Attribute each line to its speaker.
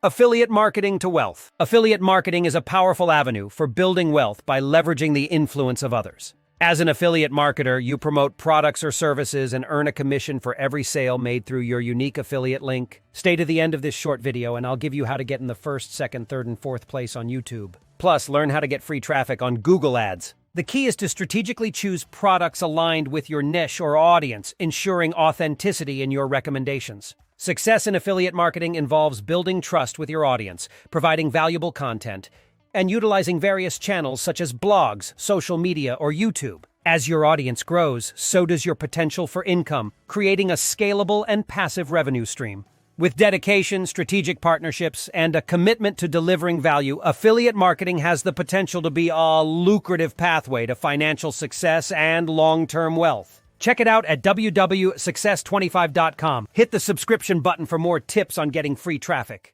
Speaker 1: Affiliate marketing to wealth. Affiliate marketing is a powerful avenue for building wealth by leveraging the influence of others. As an affiliate marketer, you promote products or services and earn a commission for every sale made through your unique affiliate link. Stay to the end of this short video and I'll give you how to get in the first, second, third, and fourth place on YouTube. Plus, learn how to get free traffic on Google Ads. The key is to strategically choose products aligned with your niche or audience, ensuring authenticity in your recommendations. Success in affiliate marketing involves building trust with your audience, providing valuable content, and utilizing various channels such as blogs, social media, or YouTube. As your audience grows, so does your potential for income, creating a scalable and passive revenue stream. With dedication, strategic partnerships, and a commitment to delivering value, affiliate marketing has the potential to be a lucrative pathway to financial success and long-term wealth. Check it out at www.success25.com. Hit the subscription button for more tips on getting free traffic.